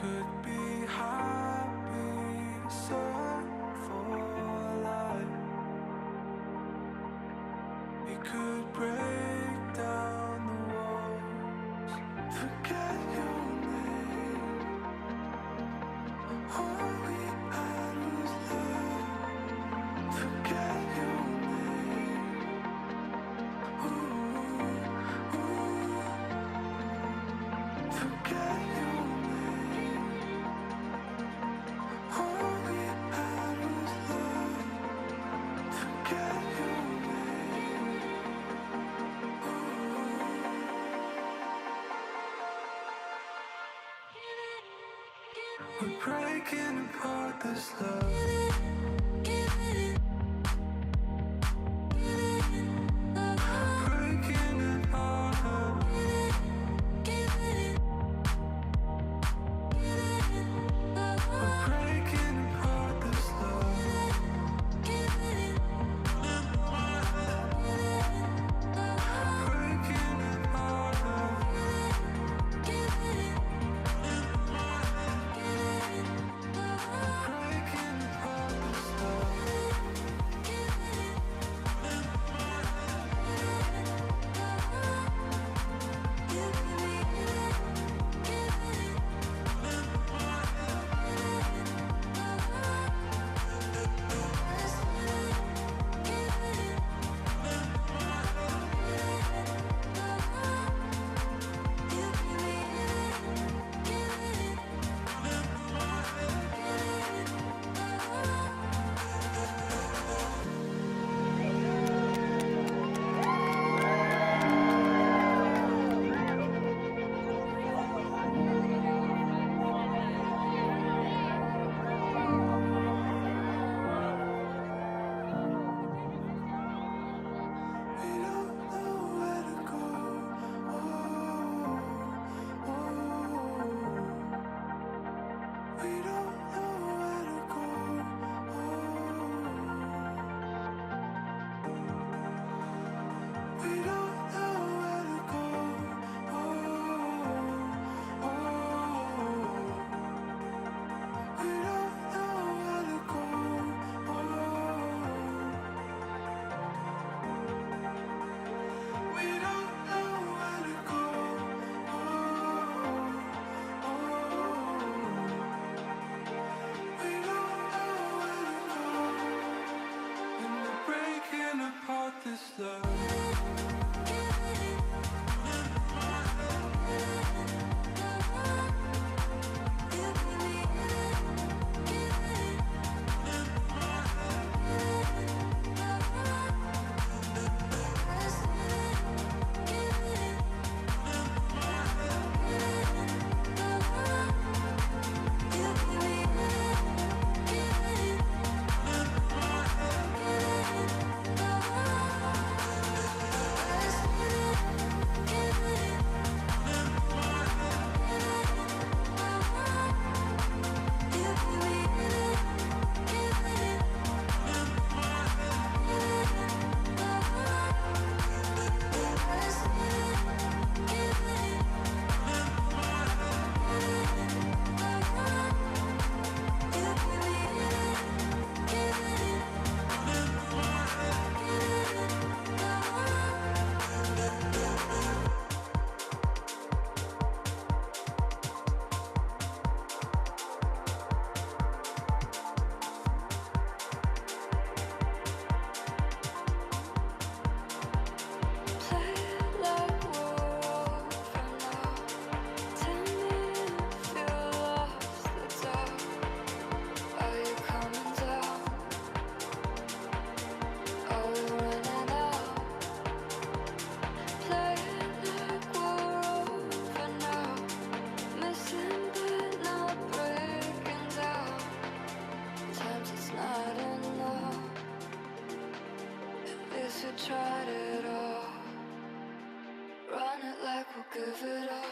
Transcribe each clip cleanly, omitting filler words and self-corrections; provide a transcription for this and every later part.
could be happy, set for life. We could break down the walls, forget your name. All we had was love, forget your name. Ooh, ooh, forget your name. All we had was love, forget your name. We're breaking apart this love. Breaking it apart. We're breaking apart this love. Breaking it apart. Breaking apart this love. We don't know where to go. Oh, oh. We don't know where to go. Oh, we don't know where to go. Oh, oh. We don't know where to go. Oh, we don't know where to go. Oh, oh. We don't know where to go. And we're breaking apart this love. Tried it all, run it like we'll give it all.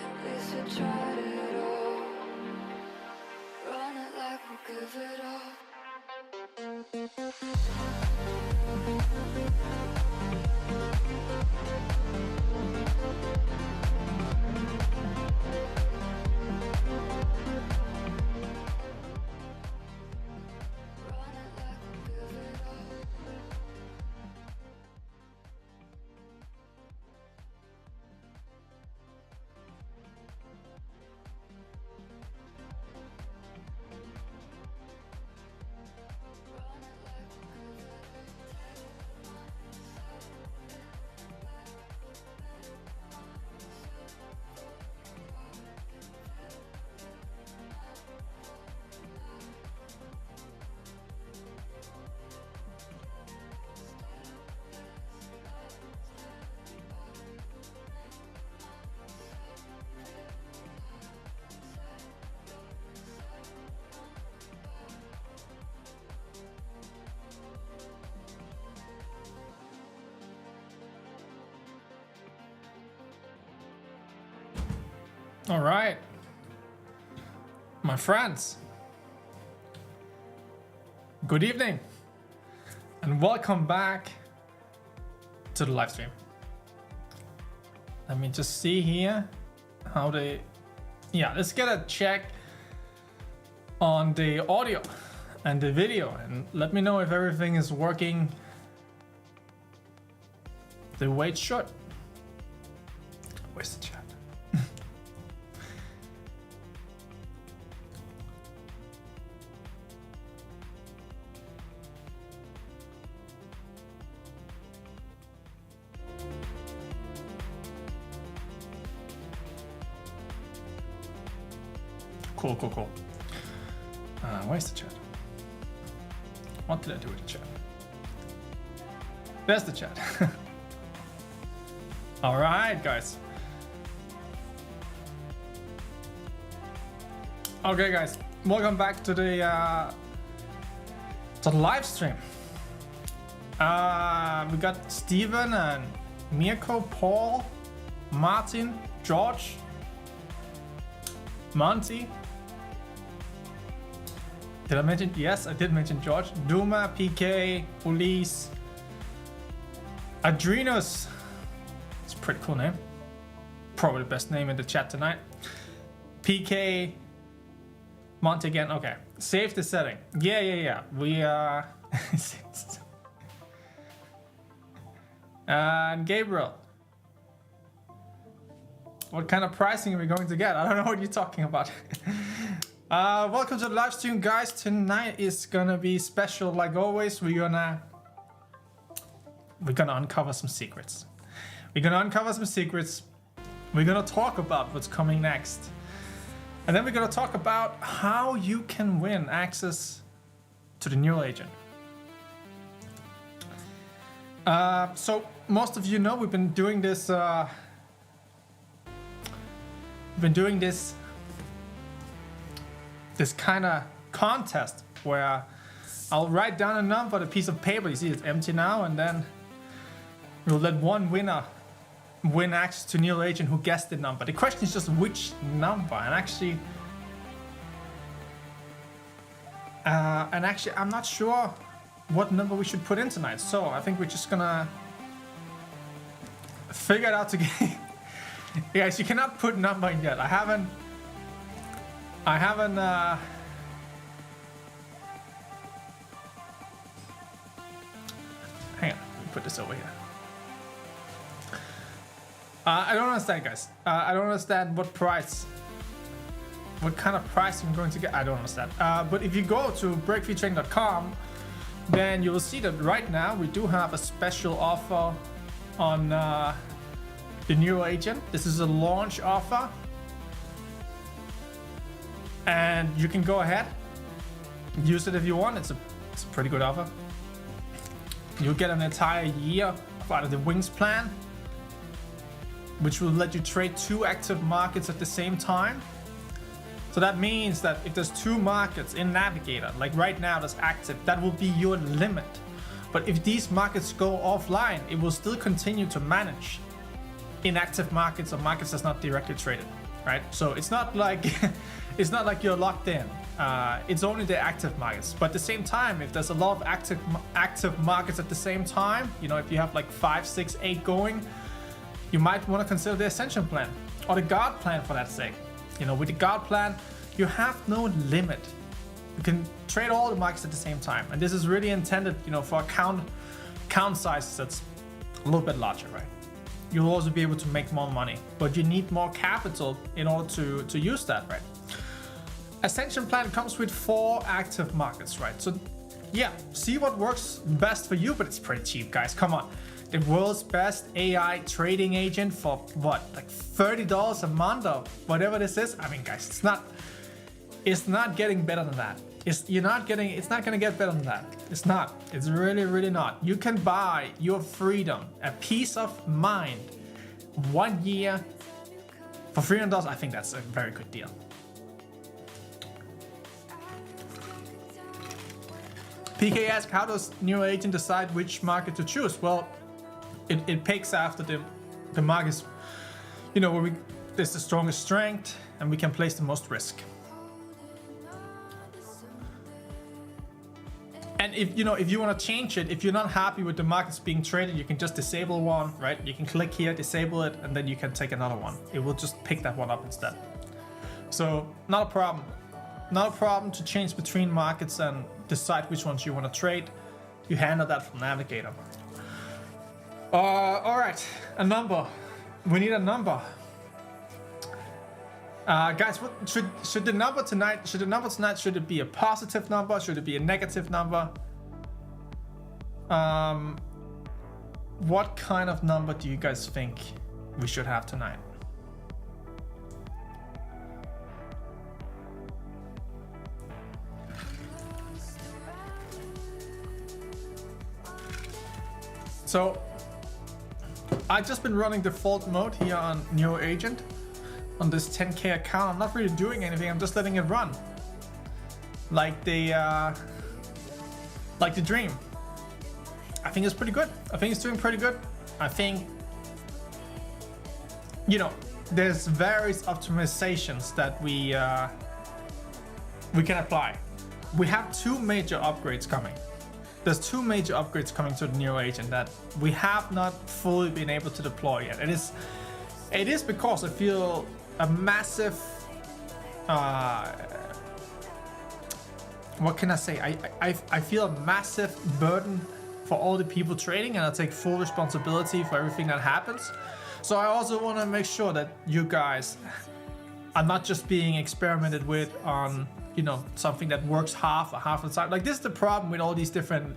At least we tried it all. Run it like we'll give it all. Run it like we'll give it all. All right, my friends, good evening and welcome back to the live stream. Let me just see here how they, yeah, let's get a check on the audio and the video and let me know if everything is working the way it should. Where's the chat? Cool. Where's the chat? What did I do with the chat? There's the chat. All right, guys. Okay, guys, welcome back to the live stream. We got Steven and Mirko, Paul, Martin, George, Monty. Did I mention? Yes, I did mention George. Duma, PK, Ulysse, Adrenos. It's a pretty cool name. Probably the best name in the chat tonight. PK, Monty again. Okay, save the setting. Yeah. We and Gabriel. What kind of pricing are we going to get? I don't know what you're talking about. Welcome to the live stream, guys. Tonight is gonna be special like always. We're gonna uncover some secrets. We're gonna talk about what's coming next. And then we're gonna talk about how you can win access to the neural agent. So most of you know we've been doing this this kind of contest where I'll write down a number on a piece of paper. You see it's empty now, and then we'll let one winner win access to neural agent who guessed the number. The question is just which number, and actually I'm not sure what number we should put in tonight, so I think we're just gonna figure it out together. Guys, you cannot put number in yet. I haven't hang on, let me put this over here. I don't understand, guys. I don't understand what kind of pricing I'm going to get. I don't understand. But if you go to breakfreetrading.com, then you will see that right now we do have a special offer on the neural agent. This is a launch offer. And you can go ahead, use it if you want. It's a pretty good offer. You'll get an entire year out of the Wings plan, which will let you trade 2 active markets at the same time. So that means that if there's 2 markets in Navigator, like right now that's active, that will be your limit. But if these markets go offline, it will still continue to manage inactive markets or markets that's not directly traded. right? So it's not like it's not like you're locked in. It's only the active markets. But at the same time, if there's a lot of active markets at the same time, you know, if you have like 5, 6, 8 going, you might want to consider the Ascension plan or the Guard plan for that sake. You know, with the Guard plan, you have no limit. You can trade all the markets at the same time, and this is really intended, you know, for account sizes that's a little bit larger, right? You'll also be able to make more money, but you need more capital in order to use that, right? Ascension plan comes with 4 active markets, right? So yeah, see what works best for you, but it's pretty cheap, guys. Come on. The world's best AI trading agent for what, like $30 a month or whatever this is? I mean, guys, it's not getting better than that. It's not gonna get better than that. It's not. It's really, really not. You can buy your freedom, a peace of mind, 1 year for $300. I think that's a very good deal. PK asks, how does Neo Agent decide which market to choose? Well, it picks after the markets, you know, where there's the strongest strength and we can place the most risk. And if you want to change it, if you're not happy with the markets being traded, you can just disable one, right? You can click here, disable it, and then you can take another one. It will just pick that one up instead. So not a problem. Not a problem to change between markets and decide which ones you want to trade. You handle that from Navigator. All right, a number. We need a number. Guys, what should the number tonight? Should it be a positive number? Should it be a negative number? What kind of number do you guys think we should have tonight? So I've just been running default mode here on Neo Agent on this 10K account. I'm not really doing anything. I'm just letting it run like the dream. I think it's pretty good. I think it's doing pretty good. I think, you know, there's various optimizations that we can apply. We have 2 major upgrades coming. There's 2 major upgrades coming to the Neo Agent that we have not fully been able to deploy yet. It is because I feel a massive, what can I say? I feel a massive burden for all the people trading, and I take full responsibility for everything that happens. So I also want to make sure that you guys are not just being experimented with on, you know, something that works half the time. Like, this is the problem with all these different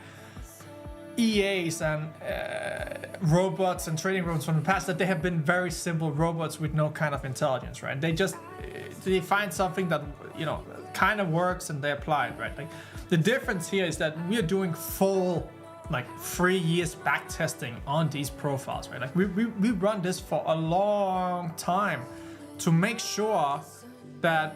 EAs and robots and trading rooms from the past, that they have been very simple robots with no kind of intelligence, right? They find something that, you know, kind of works and they apply it, right? Like, the difference here is that we are doing full, like, 3 years back testing on these profiles, right? Like, we run this for a long time to make sure that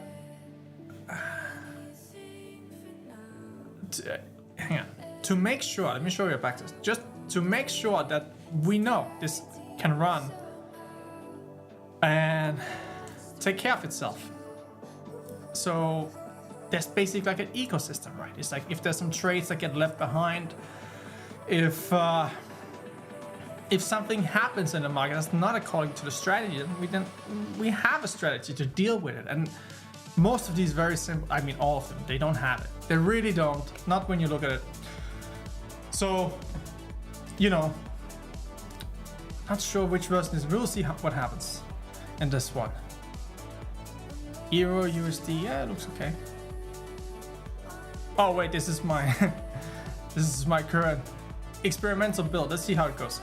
hang on. To make sure, let me show you a backtest. Just to make sure that we know this can run and take care of itself. So there's basically like an ecosystem, right? It's like if there's some trades that get left behind, if something happens in the market that's not according to the strategy, then we have a strategy to deal with it. And most of these very simple, I mean all of them, they don't have it. They really don't, not when you look at it. So, you know, not sure which version is. We'll see what happens in this one. Euro USD, yeah, it looks okay. Oh wait, this is my this is my current experimental build. Let's see how it goes.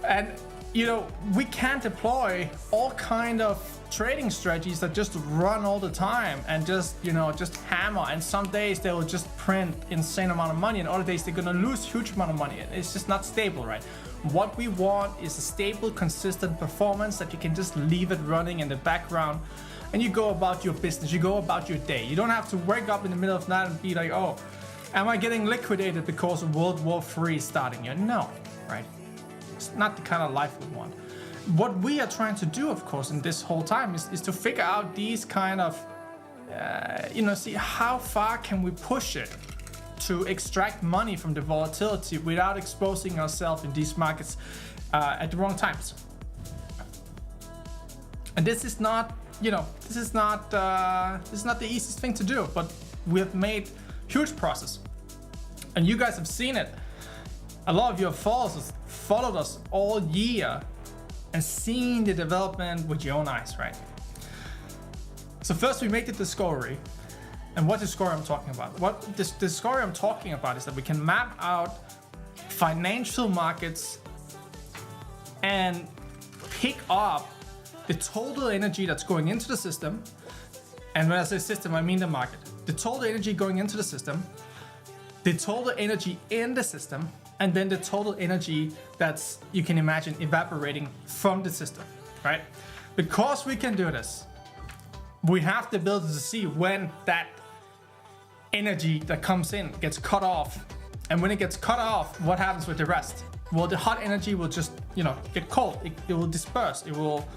And you know, we can deploy all kind of trading strategies that just run all the time and just, you know, just hammer. And some days they will just print insane amount of money, and other days they're gonna lose huge amount of money. It's just not stable, right? What we want is a stable, consistent performance that you can just leave it running in the background and you go about your business, you go about your day. You don't have to wake up in the middle of the night and be like, oh, am I getting liquidated because World War III is starting here? No, right? It's not the kind of life we want. what we are trying to do, of course, in this whole time is to figure out these kind of, see how far can we push it to extract money from the volatility without exposing ourselves in these markets at the wrong times. And this is not, this is not the easiest thing to do, but we have made huge progress, and you guys have seen it. A lot of you have followed us all year and seen the development with your own eyes, right? So first we make the discovery. And what discovery I'm talking about? What this discovery I'm talking about is that we can map out financial markets and pick up the total energy that's going into the system. And when I say system, I mean the market. The total energy going into the system, the total energy in the system, and then the total energy that's, you can imagine, evaporating from the system, right? Because we can do this, we have the ability to see when that energy that comes in gets cut off. And when it gets cut off, what happens with the rest? Well, the hot energy will just, get cold. It will disperse. It will,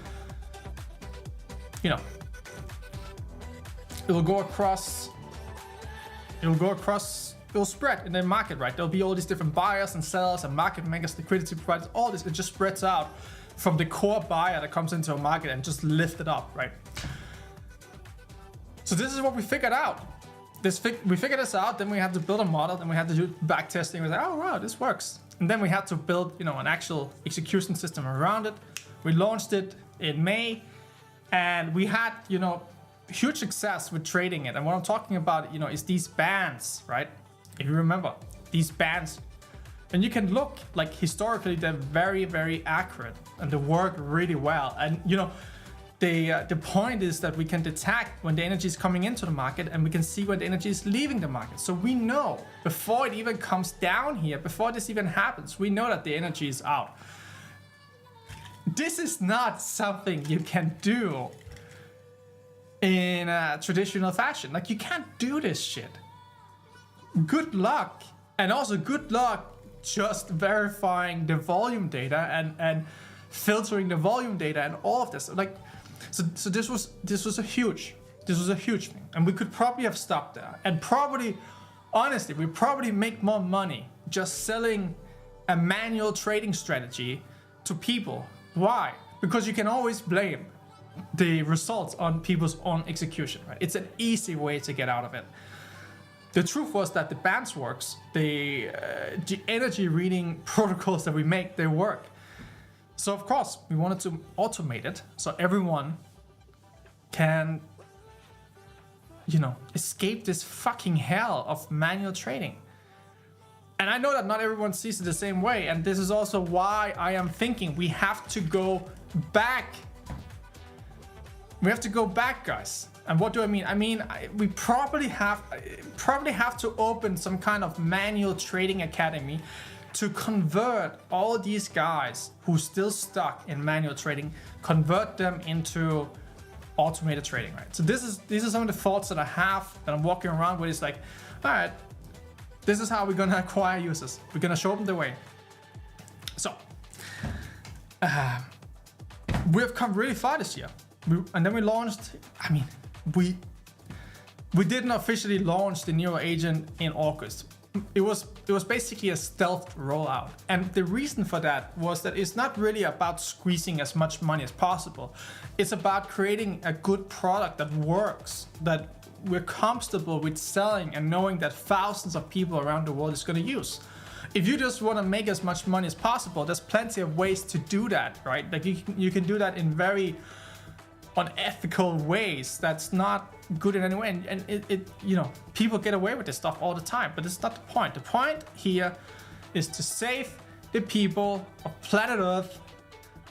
it will go across, it will spread in the market, right? There'll be all these different buyers and sellers and market makers, liquidity providers, all this, it just spreads out from the core buyer that comes into a market and just lift it up, right? So this is what we figured out. We figured this out, then we had to build a model, then we had to do back testing. We were like, oh wow, this works. And then we had to build, an actual execution system around it. We launched it in May, and we had, huge success with trading it. And what I'm talking about, is these bands, right? If you remember, these bands. And you can look, like, historically, they're very, very accurate, and they work really well. And, the point is that we can detect when the energy is coming into the market, and we can see when the energy is leaving the market. So we know before it even comes down here, before this even happens, we know that the energy is out. This is not something you can do in a traditional fashion. Like, you can't do this shit. Good luck. And also good luck just verifying the volume data and filtering the volume data and all of this. Like, so this was a huge thing, and we could probably have stopped there, and probably, honestly, we probably make more money just selling a manual trading strategy to people. Why? Because you can always blame the results on people's own execution, right? It's an easy way to get out of it. The truth was that the bands works, the energy reading protocols that we make, they work. So of course, we wanted to automate it so everyone can, escape this fucking hell of manual trading. And I know that not everyone sees it the same way, and this is also why I am thinking we have to go back. We have to go back, guys. And what do I mean? I mean, we probably have to open some kind of manual trading academy to convert all these guys who still stuck in manual trading, convert them into automated trading, right? So these are some of the thoughts that I have, that I'm walking around with. It's like, all right, this is how we're gonna acquire users. We're gonna show them the way. So we have come really far this year. And then we launched, we didn't officially launch the Neo agent in August. It was basically a stealth rollout. And the reason for that was that it's not really about squeezing as much money as possible. It's about creating a good product that works, that we're comfortable with selling and knowing that thousands of people around the world is going to use. If you just want to make as much money as possible, there's plenty of ways to do that, right? Like you can do that in very unethical ways that's not good in any way, and it people get away with this stuff all the time, but it's not the point. The point here is to save the people of planet Earth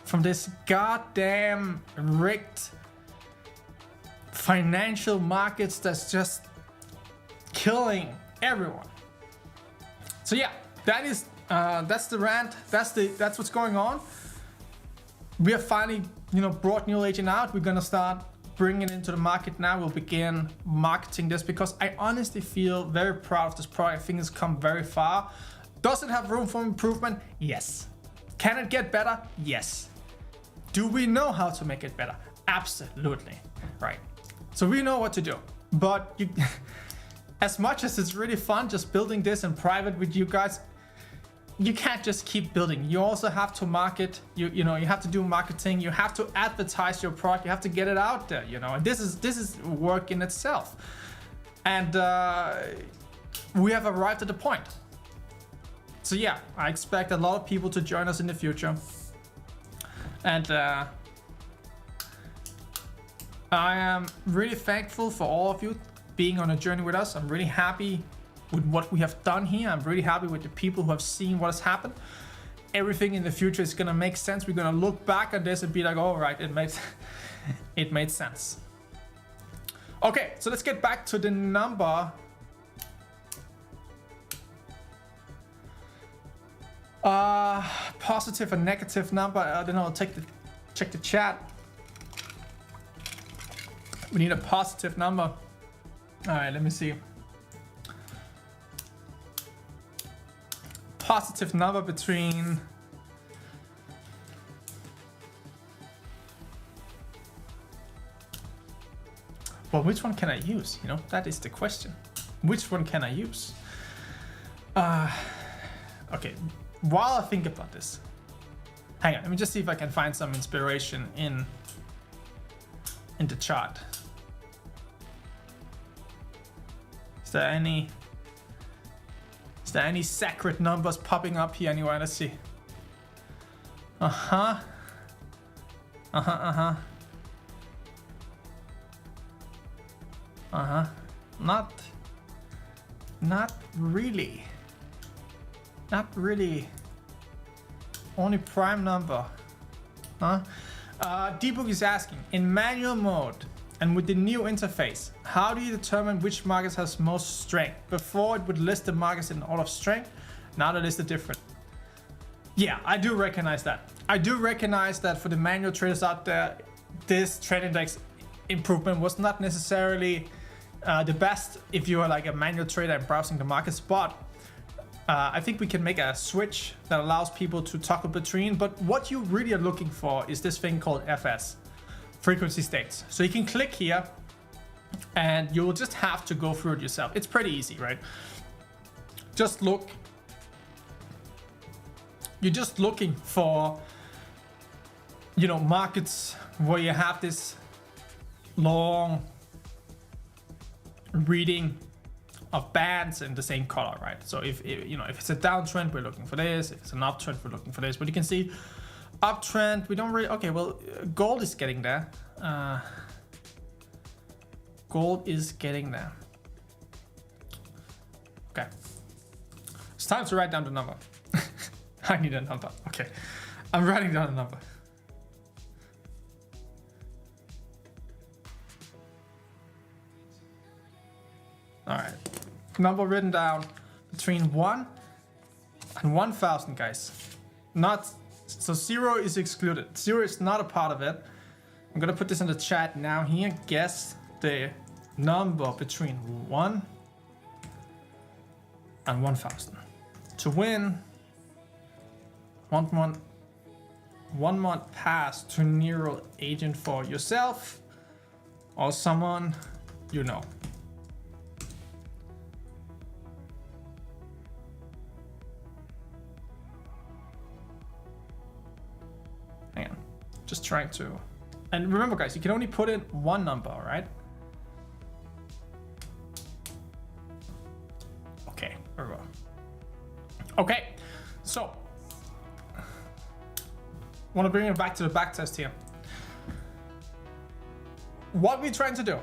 from this goddamn rigged financial markets that's just killing everyone. So yeah, that's the rant. That's what's going on. We have finally, brought Neo Agent out. We're gonna start bringing it into the market now. We'll begin marketing this because I honestly feel very proud of this product. I think it's come very far. Does it have room for improvement? Yes. Can it get better? Yes. Do we know how to make it better? Absolutely, right? So we know what to do, but you, as much as it's really fun just building this in private with you guys, you can't just keep building. You also have to market. You know, you have to do marketing. You have to advertise your product. You have to get it out there. You know, and this is work in itself. And we have arrived at the point. So yeah, I expect a lot of people to join us in the future. And I am really thankful for all of you being on a journey with us. I'm really happy with what we have done here. I'm really happy with the people who have seen what has happened. Everything in the future is gonna make sense. We're gonna look back at this and be like, all right, it made sense. Okay, so let's get back to the number. Positive and negative number. I don't know, check the chat. We need a positive number. All right, let me see. Positive number between well, which one can I use? You know, that is the question. Which one can I use? Okay, while I think about this, hang on, let me just see if I can find some inspiration in the chart. Is there any sacred numbers popping up here anywhere? Let's see. Not really. Not really. Only prime number. Huh? D-Book is asking, in manual mode and with the new interface, how do you determine which market has most strength? Before it would list the markets in order of strength, now the list is different. Yeah, I do recognize that. I do recognize that for the manual traders out there, this trend index improvement was not necessarily the best if you are like a manual trader and browsing the markets, but I think we can make a switch that allows people to toggle between. But what you really are looking for is this thing called FS, frequency states. So you can click here and you'll just have to go through it yourself. It's pretty easy, right? Just look. You're just looking for, you know, markets where you have this long reading of bands in the same color, right? So if you know, if it's a downtrend, we're looking for this. If it's an uptrend, we're looking for this. But you can see uptrend, we don't really, okay, well, gold is getting there. Gold is getting there. Okay. It's time to write down the number. I need a number. Okay. I'm writing down a number. All right. Number written down between 1 and 1,000, guys. Not, so 0 is excluded. 0 is not a part of it. I'm gonna put this in the chat now here. Guess the number between 1 and 1,000. To win, one month pass to neural agent for yourself or someone you know. Hang on, just trying to, and remember guys, you can only put in one number, all right? Okay, very well. Okay, so want to bring it back to the back test here. What we're trying to do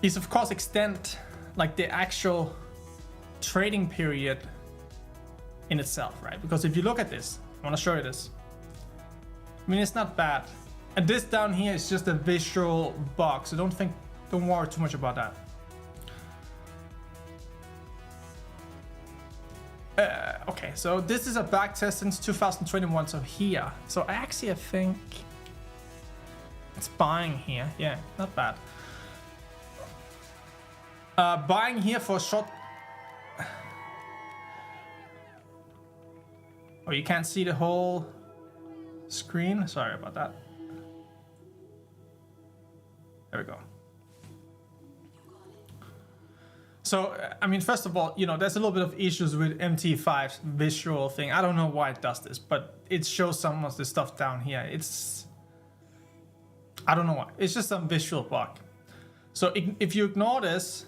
is of course extend like the actual trading period in itself, right? Because if you look at this, I want to show you this. I mean, it's not bad. And this down here is just a visual box, so don't worry too much about that. Okay, so this is a back test since 2021, so here. So I think it's buying here. Yeah, not bad. Buying here for a short. Oh, you can't see the whole screen. Sorry about that. There we go. So, I mean, first of all, you know, there's a little bit of issues with MT5's visual thing. I don't know why it does this, but it shows some of the stuff down here. I don't know why. It's just some visual bug. So if you ignore this,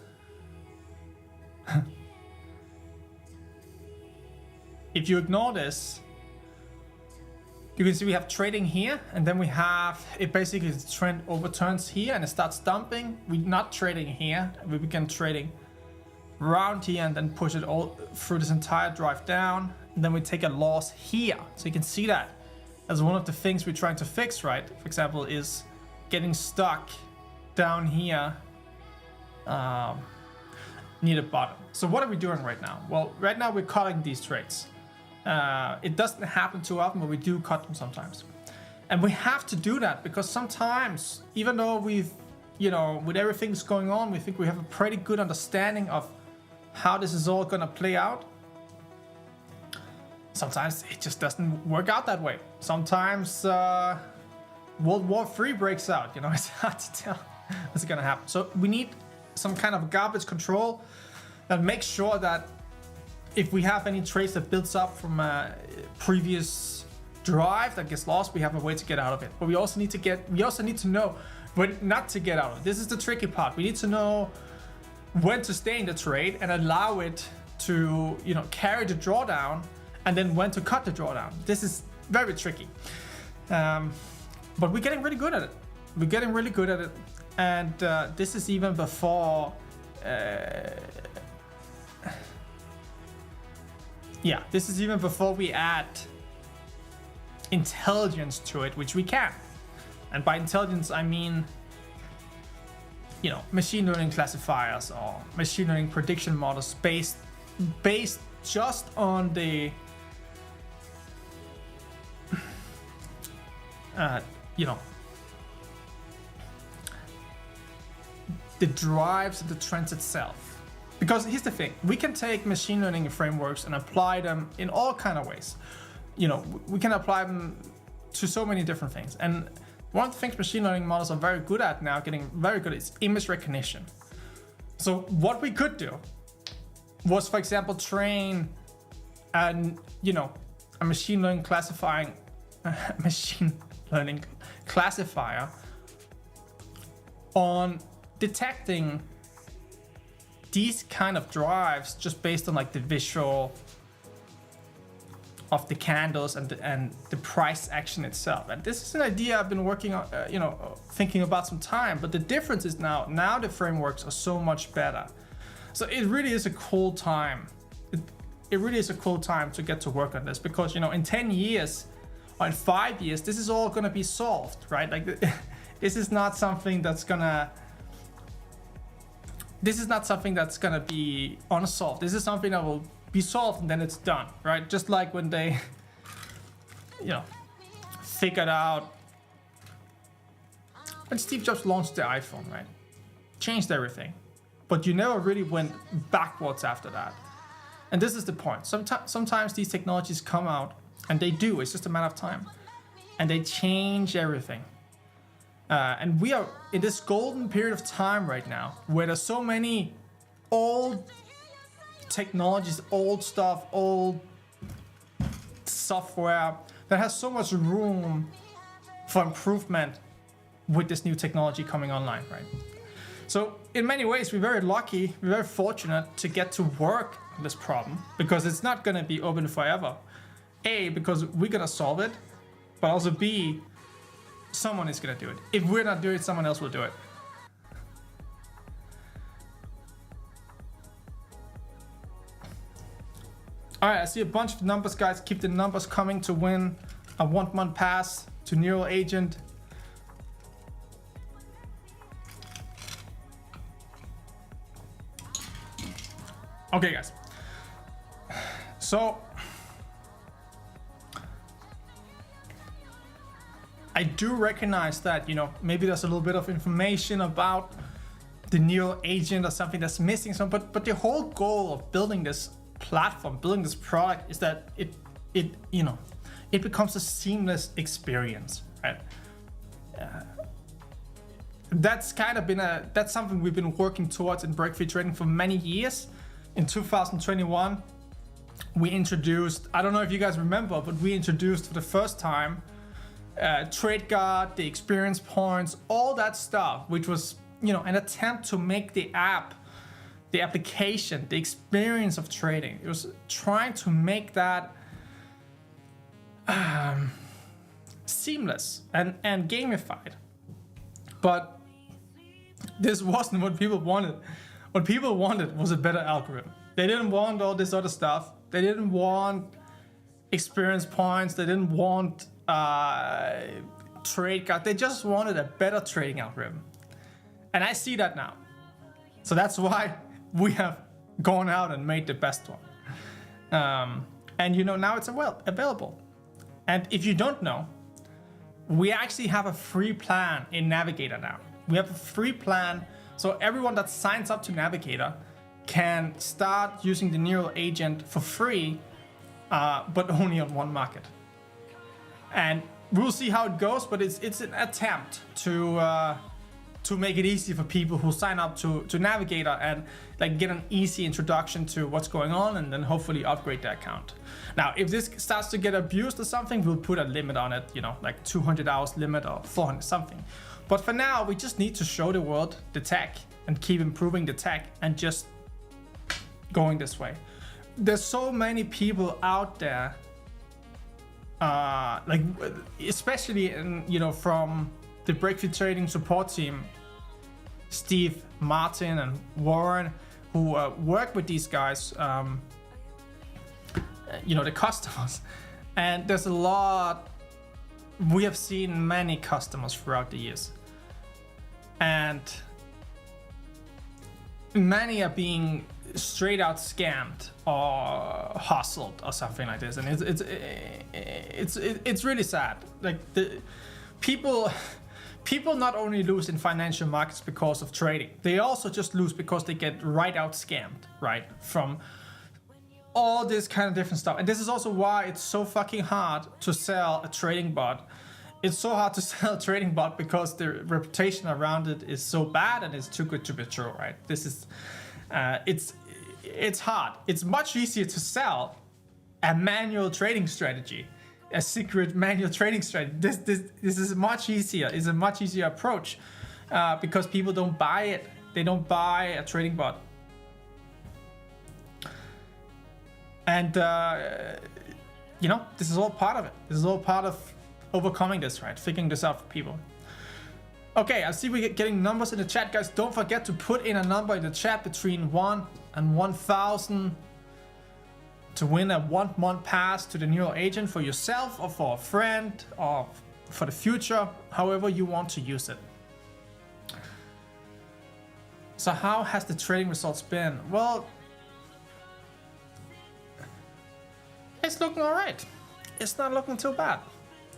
if you ignore this, you can see we have trading here, and then we have it basically the trend overturns here and it starts dumping. We're not trading here, we begin trading around here and then push it all through this entire drive down. And then we take a loss here. So you can see that as one of the things we're trying to fix, right? For example, is getting stuck down here near the bottom. So what are we doing right now? Well, right now we're cutting these trades. It doesn't happen too often, but we do cut them sometimes. And we have to do that because sometimes, even though we've, you know, with everything that's going on, we think we have a pretty good understanding of how this is all gonna play out. Sometimes it just doesn't work out that way. Sometimes World War III breaks out, you know, it's hard to tell what's gonna happen. So we need some kind of garbage control that makes sure that if we have any trades that builds up from a previous drive that gets lost, we have a way to get out of it. But we also need to know when not to get out of it. This is the tricky part. We need to know when to stay in the trade and allow it to, you know, carry the drawdown, and then when to cut the drawdown. This is very tricky. But we're getting really good at it. We're getting really good at it. And this is even before, this is even before we add intelligence to it, which we can. And by intelligence, I mean, you know, machine learning classifiers or machine learning prediction models based just on the, you know, the drives of the trends itself. Because here's the thing, we can take machine learning frameworks and apply them in all kind of ways. You know, we can apply them to so many different things. And one of the things machine learning models are very good at now, getting very good, is image recognition. So what we could do was, for example, train a machine learning classifier on detecting these kind of drives just based on like the visual of the candles and the price action itself. And this is an idea I've been working on, thinking about some time. But the difference is now the frameworks are so much better. So it really is a cool time. It really is a cool time to get to work on this, because, you know, in 10 years or in 5 years, this is all gonna be solved, right? Like this is not something that's gonna be unsolved. This is something that will be solved and then it's done, right? Just like when they, you know, figured out when Steve Jobs launched the iPhone, right? Changed everything, but you never really went backwards after that. And this is the point. Sometimes these technologies come out, and they do. It's just a matter of time, and they change everything. And we are in this golden period of time right now, where there's so many old technologies, old stuff, old software that has so much room for improvement with this new technology coming online, right? So in many ways, we're very lucky, we're very fortunate to get to work on this problem, because it's not gonna be open forever. A, because we're gonna solve it, but also B, someone is gonna do it. If we're not doing it, someone else will do it. All right, I see a bunch of numbers, guys. Keep the numbers coming to win a 1-month pass to Neural Agent. Okay, guys. So I do recognize that, you know, maybe there's a little bit of information about the Neural Agent or something that's missing. But the whole goal of building this platform, building this product, is that it it becomes a seamless experience, right? That's kind of been that's something we've been working towards in Breakfree Trading for many years. In 2021, we introduced, I don't know if you guys remember, but we introduced for the first time Trade Guard, the experience points, all that stuff, which was, you know, an attempt to make the app, the application, the experience of trading. It was trying to make that seamless and gamified. But this wasn't what people wanted. What people wanted was a better algorithm. They didn't want all this other stuff. They didn't want experience points. They didn't want trade card. They just wanted a better trading algorithm. And I see that now. So that's why we have gone out and made the best one. And you know, now it's available. And if you don't know, we actually have a free plan in Navigator now. We have a free plan, so everyone that signs up to Navigator can start using the neural agent for free, but only on one market. And we'll see how it goes, but it's an attempt to make it easy for people who sign up to Navigator and like get an easy introduction to what's going on, and then hopefully upgrade their account. Now, if this starts to get abused or something, we'll put a limit on it, you know, like 200 hours limit or 400 something. But for now, we just need to show the world the tech and keep improving the tech and just going this way. There's so many people out there, like especially in, you know, from the Breakfree Trading support team, Steve, Martin, and Warren, who work with these guys, you know, the customers. And there's a lot, we have seen many customers throughout the years. And many are being straight out scammed or hustled or something like this. And it's really sad. Like the people not only lose in financial markets because of trading, they also just lose because they get right out scammed, right? From all this kind of different stuff. And this is also why it's so fucking hard to sell a trading bot. It's so hard to sell a trading bot because the reputation around it is so bad and it's too good to be true, right? This is, it's hard. It's much easier to sell a manual trading strategy, a secret manual trading strategy. This is much easier. It's a much easier approach because people don't buy it. They don't buy a trading bot. And you know, this is all part of it. This is all part of overcoming this, right? Figuring this out for people. Okay, I see we're getting numbers in the chat, guys. Don't forget to put in a number in the chat between 1 and 1,000 to win a 1-month pass to the neural agent for yourself or for a friend or for the future, however you want to use it. So how has the trading results been? Well, it's looking all right. It's not looking too bad.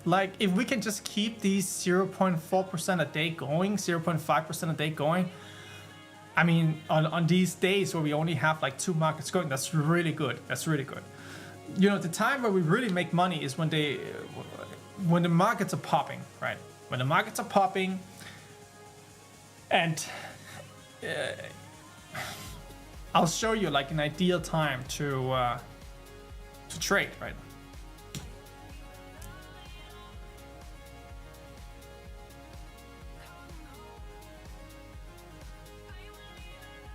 Like, if we can just keep these 0.4% a day going, 0.5% a day going, I mean, on these days where we only have like 2 markets going, that's really good. That's really good. You know, the time where we really make money is when the markets are popping, right? When the markets are popping, and I'll show you like an ideal time to trade, right?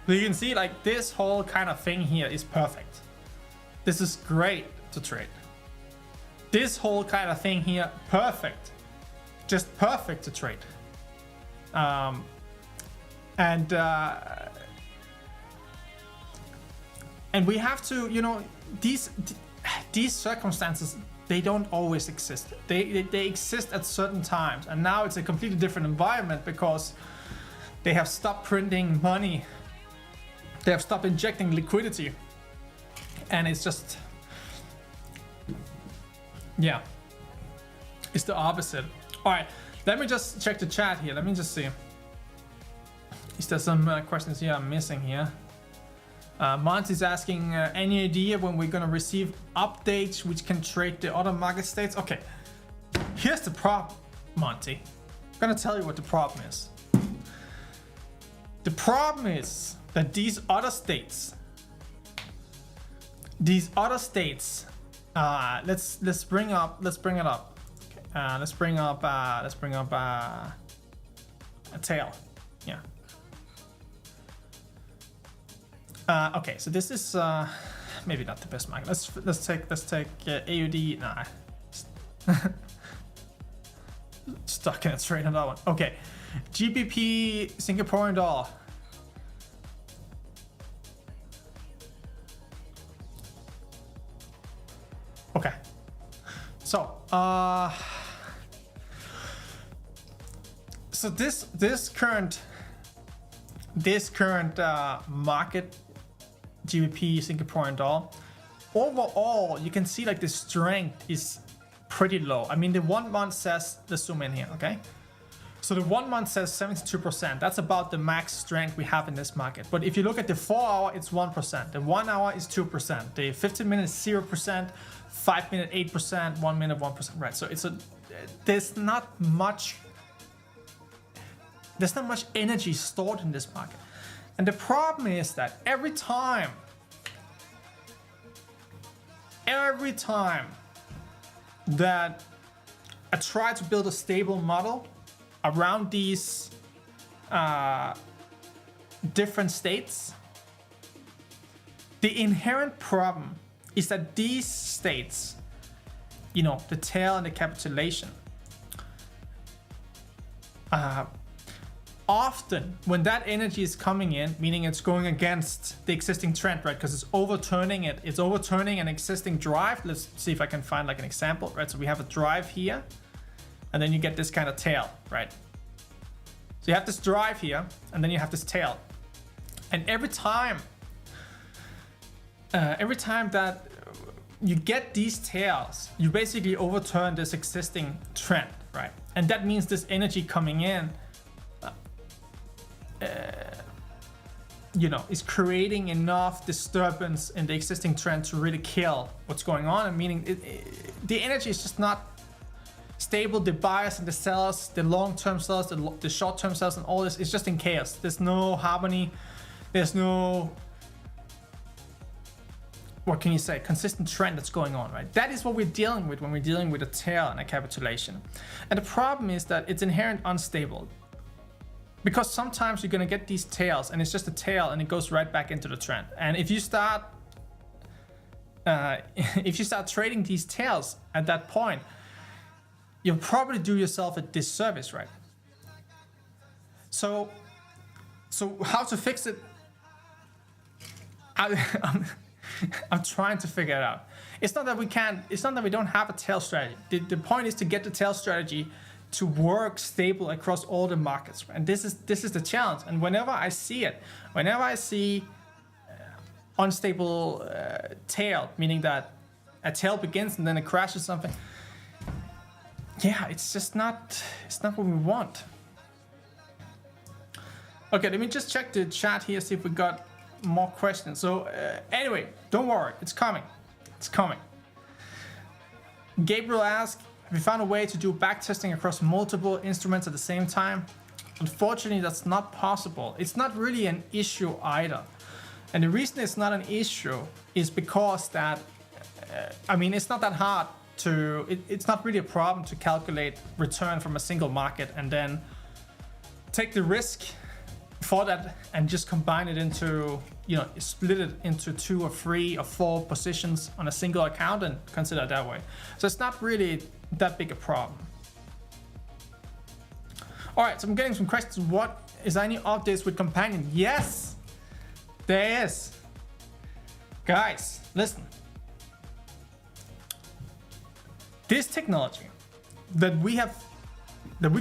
So you can see like this whole kind of thing here is perfect. This is great to trade. This whole kind of thing here, perfect. Just perfect to trade. And we have to, you know, these circumstances, they don't always exist. They exist at certain times, and now it's a completely different environment because they have stopped printing money. They have stopped injecting liquidity, and it's just, yeah, it's the opposite. All right, let me just check the chat here. Let me just see. Is there some questions here I'm missing here? Monty's asking, any idea when we're gonna receive updates which can trade the other market states? Okay, here's the problem, Monty. I'm gonna tell you what the problem is. The problem is that these other states, let's bring it up. Okay. Let's bring up a tail. Yeah. Okay, so this is maybe not the best market. Let's take AUD. Nah, stuck in a trade on that one. Okay, GBP Singaporean dollar. Okay, so this current market GBP Singaporean dollar, overall you can see like the strength is pretty low. I mean, the 1 month says, let's zoom in here, okay? So the 1 month says 72%. That's about the max strength we have in this market. But if you look at the 4 hour, it's 1%. The 1 hour is 2%. The 15 minute is 0%. 5 minute 8%. 1 minute 1%. Right. So there's not much energy stored in this market. And the problem is that every time that I try to build a stable model around these different states, the inherent problem is that these states, you know, the tail and the capitulation, often when that energy is coming in, meaning it's going against the existing trend, right? Because it's overturning an existing drive. Let's see if I can find like an example, right? So we have a drive here, and then you get this kind of tail, right? So you have this drive here, and then you have this tail. And every time that you get these tails, you basically overturn this existing trend, right? And that means this energy coming in, you know, is creating enough disturbance in the existing trend to really kill what's going on. And meaning the energy is just not stable. The buyers and the sellers, the long-term sellers, the short-term sellers, and all this is just in chaos. There's no harmony. There's no, what can you say, consistent trend that's going on, right? That is what we're dealing with when we're dealing with a tail and a capitulation. And the problem is that it's inherent unstable. Because sometimes you're gonna get these tails and it's just a tail and it goes right back into the trend. And if you start trading these tails at that point, you'll probably do yourself a disservice, right? So how to fix it? I'm trying to figure it out. It's not that we can't. It's not that we don't have a tail strategy. The point is to get the tail strategy to work stable across all the markets, and this is the challenge. And whenever I see unstable tail, meaning that a tail begins and then it crashes something, yeah, it's not what we want. Okay, let me just check the chat here, see if we got more questions. So anyway, don't worry, it's coming. Gabriel asked, have you found a way to do backtesting across multiple instruments at the same time? Unfortunately, that's not possible. It's not really an issue either. And the reason it's not an issue is because that, I mean, it's not that hard to, it's not really a problem to calculate return from a single market and then take the risk for that and just combine it into, you know, split it into 2 or 3 or 4 positions on a single account and consider it that way. So it's not really that big a problem. All right, so I'm getting some questions. What is there any updates with Companion? Yes, there is. Guys, listen. This technology that we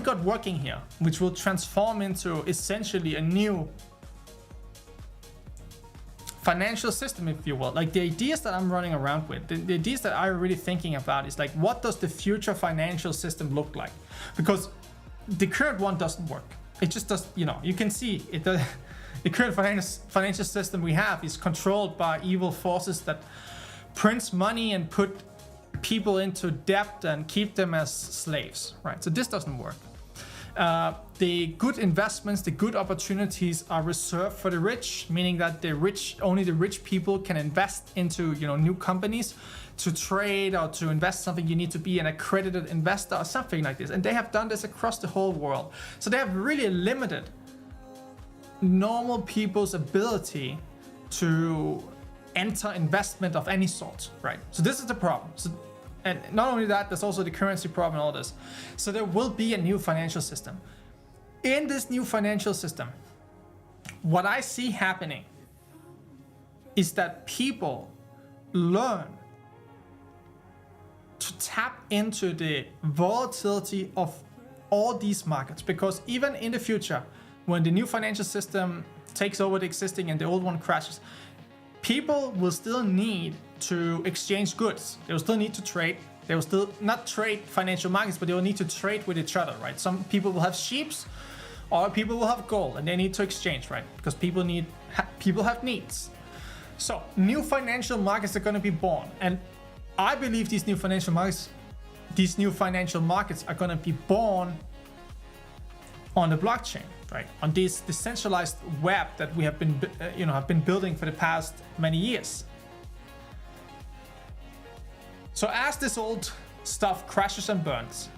got working here, which will transform into essentially a new financial system, if you will. Like the ideas that I'm running around with, the ideas that I'm really thinking about is like, what does the future financial system look like? Because the current one doesn't work. It just does, you know, you can see it. The current financial system we have is controlled by evil forces that prints money and put people into debt and keep them as slaves, right? So this doesn't work. The good investments, the good opportunities are reserved for the rich, meaning that only the rich people can invest into, new companies. To trade or to invest something, you need to be an accredited investor or something like this. And they have done this across the whole world. So they have really limited normal people's ability to enter investment of any sort, right? So this is the problem. And not only that, there's also the currency problem and all this. So there will be a new financial system. In this new financial system, what I see happening is that people learn to tap into the volatility of all these markets, because even in the future, when the new financial system takes over the existing and the old one crashes, people will still need to exchange goods. They will still need to trade. They will still not trade financial markets, but they will need to trade with each other, right? Some people will have sheep, or people will have gold, and they need to exchange, right? Because people have needs. So new financial markets are going to be born, and I believe these new financial markets are going to be born on the blockchain, right? On this decentralized web that we have been building for the past many years. So as this old stuff crashes and burns,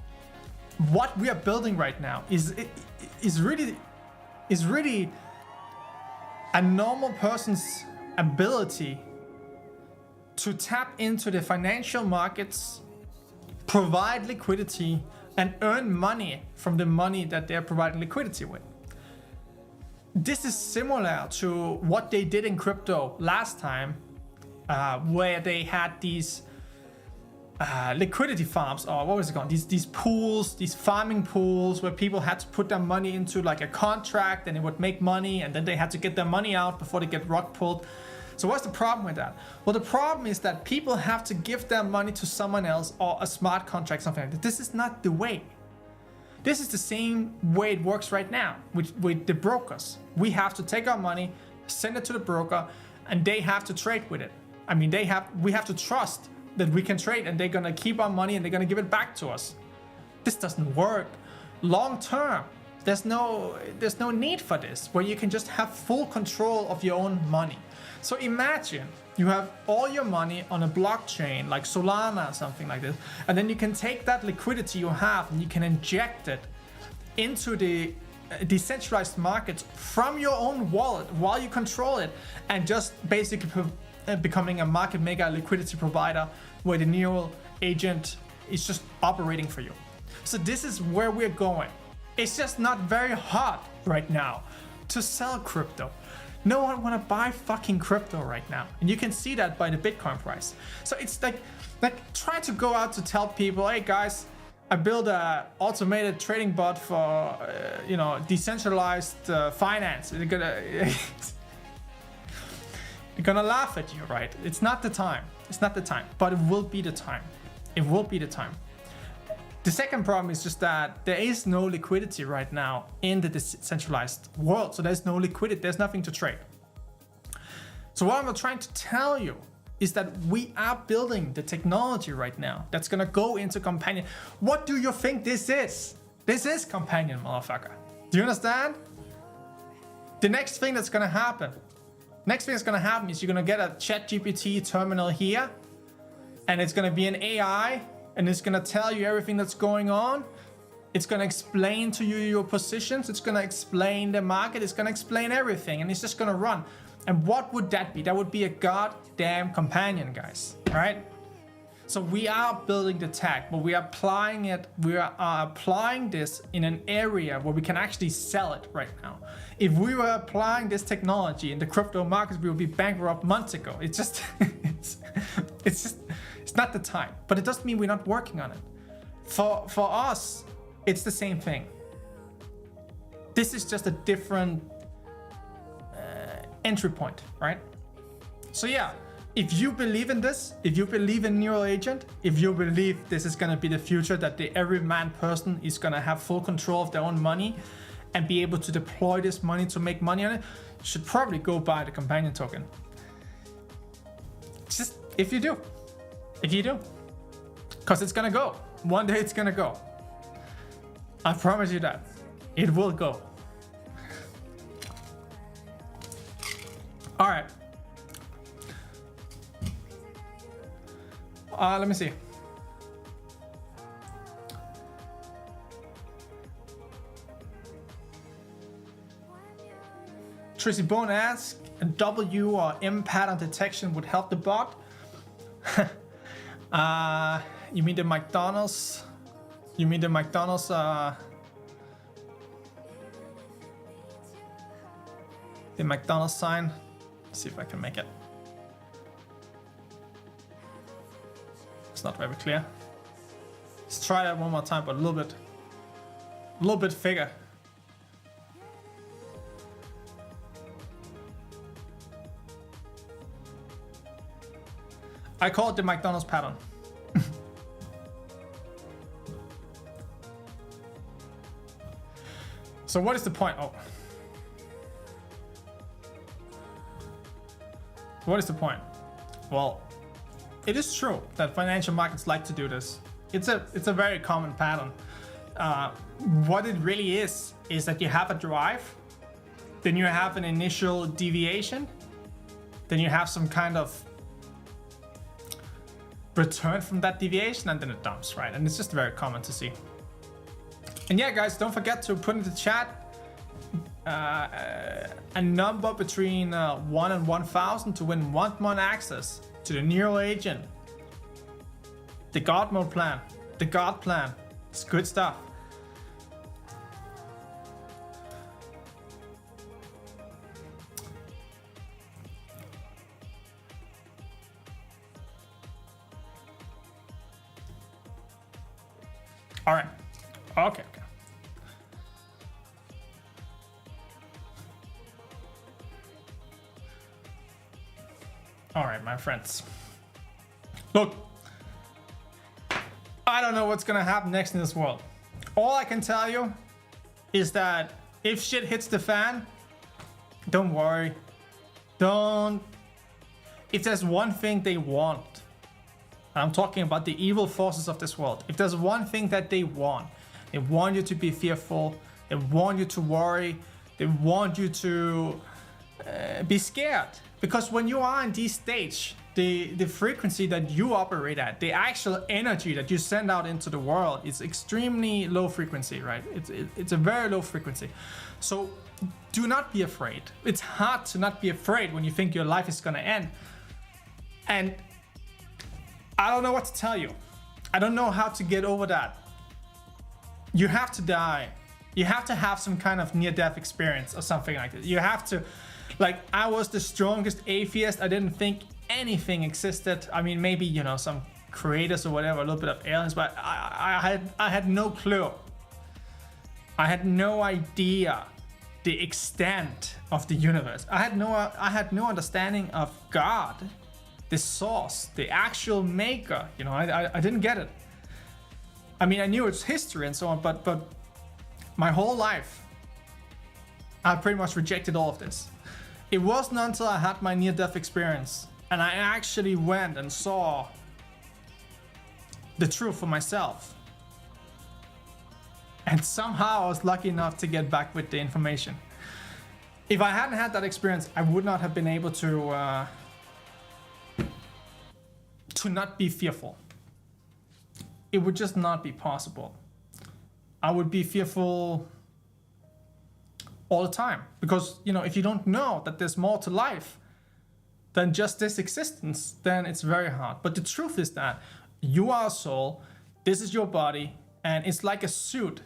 what we are building right now is really a normal person's ability to tap into the financial markets, provide liquidity, and earn money from the money that they're providing liquidity with. This is similar to what they did in crypto last time, where they had these liquidity farms, or what was it called? These pools, these farming pools, where people had to put their money into like a contract and it would make money, and then they had to get their money out before they get rug pulled. So what's the problem with that? Well, the problem is that people have to give their money to someone else or a smart contract, something like that. This is not the way. This is the same way it works right now with the brokers. We have to take our money, send it to the broker, and they have to trade with it. I mean, we have to trust that we can trade, and they're gonna keep our money and they're gonna give it back to us. This doesn't work long term. There's no need for this, where you can just have full control of your own money. So imagine you have all your money on a blockchain like Solana or something like this, and then you can take that liquidity you have and you can inject it into the decentralized markets from your own wallet while you control it, and just basically becoming a market maker, a liquidity provider, where the neural agent is just operating for you. So this is where we're going. It's just not very hot right now to sell crypto. No one want to buy fucking crypto right now, and you can see that by the Bitcoin price. So it's like try to go out to tell people, hey guys, I built a automated trading bot for decentralized finance. They're gonna laugh at you, right? It's not the time. It's not the time, but it will be the time. It will be the time. The second problem is just that there is no liquidity right now in the decentralized world. So there's no liquidity, there's nothing to trade. So what I'm trying to tell you is that we are building the technology right now that's gonna go into Companion. What do you think this is? This is Companion, motherfucker. Do you understand? The next thing that's gonna happen is you're gonna get a ChatGPT terminal here, and it's gonna be an AI, and it's gonna tell you everything that's going on. It's gonna explain to you your positions. It's gonna explain the market. It's gonna explain everything, and it's just gonna run. And what would that be? That would be a goddamn companion, guys, right? So we are building the tech, but we are applying it. We are applying this in an area where we can actually sell it right now. If we were applying this technology in the crypto markets, we would be bankrupt months ago. It's just, it's not the time. But it doesn't mean we're not working on it. For us, it's the same thing. This is just a different entry point, right? So yeah, if you believe in this, if you believe in neural agent, if you believe this is gonna be the future, that the everyman person is gonna have full control of their own money, and be able to deploy this money to make money on it, you should probably go buy the companion token. Just if you do, because it's gonna go. One day it's gonna go. I promise you that. It will go. All right. Let me see. Tracy Bone asks, a W or M pattern detection would help the bot. You mean the McDonald's? You mean the McDonald's? The McDonald's sign. Let's see if I can make it. It's not very clear. Let's try that one more time, but a little bit bigger. I call it the McDonald's pattern. So what is the point? Oh. What is the point? Well, it is true that financial markets like to do this. It's a very common pattern. What it really is that you have a drive, then you have an initial deviation, then you have some kind of return from that deviation, and then it dumps, right? And it's just very common to see. And yeah, guys, don't forget to put in the chat a number between 1 and 1,000 to win 1 month access to the Neo Agent, the God Mode plan, the God plan. It's good stuff. All right. Okay. All right, my friends. Look, I don't know what's gonna happen next in this world. All I can tell you is that if shit hits the fan, don't worry. If there's one thing they want, and I'm talking about the evil forces of this world. If there's one thing that they want you to be fearful, they want you to worry, they want you to be scared. Because when you are in this stage, the frequency that you operate at, the actual energy that you send out into the world is extremely low frequency, right? It's a very low frequency. So do not be afraid. It's hard to not be afraid when you think your life is gonna end. And I don't know what to tell you. I don't know how to get over that. You have to die. You have to have some kind of near-death experience or something like that. You have to, like, I was the strongest atheist. I didn't think anything existed. I mean, maybe, you know, some creators or whatever, a little bit of aliens, but I had no clue. I had no idea the extent of the universe. I had no understanding of God, the source, the actual maker. You know, I didn't get it. I mean, I knew its history and so on, but my whole life, I pretty much rejected all of this. It wasn't until I had my near-death experience and I actually went and saw the truth for myself. And somehow I was lucky enough to get back with the information. If I hadn't had that experience, I would not have been able to not be fearful. It would just not be possible. I would be fearful all the time because, you know, if you don't know that there's more to life than just this existence, then it's very hard. But the truth is that you are a soul, this is your body, and it's like a suit,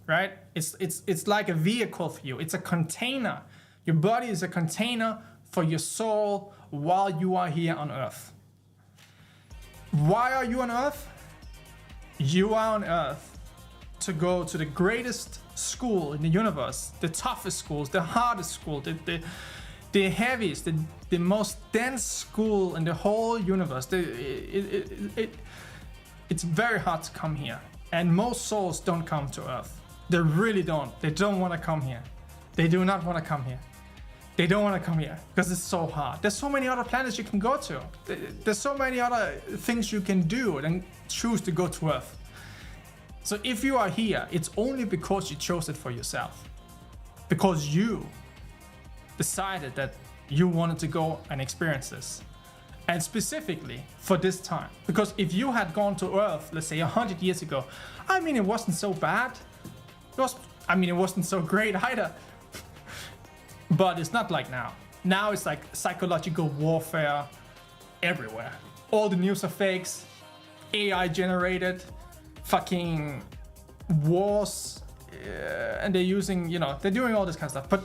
right? It's like a vehicle for you. It's a container. Your body is a container for your soul while you are here on Earth. Why are you on Earth? You are on Earth to go to the greatest school in the universe, the toughest schools, the hardest school, the heaviest, the most dense school in the whole universe. It's very hard to come here, and most souls don't come to Earth. They really don't. They don't want to come here. They do not want to come here. They don't want to come here because it's so hard. There's so many other planets you can go to. There's so many other things you can do than choose to go to Earth. So if you are here, it's only because you chose it for yourself. Because you decided that you wanted to go and experience this. And specifically for this time. Because if you had gone to Earth, let's say 100 years ago, I mean, it wasn't so bad. It wasn't so great either. But it's not like now. Now it's like psychological warfare everywhere. All the news are fakes, AI generated, fucking wars, and they're using, they're doing all this kind of stuff. But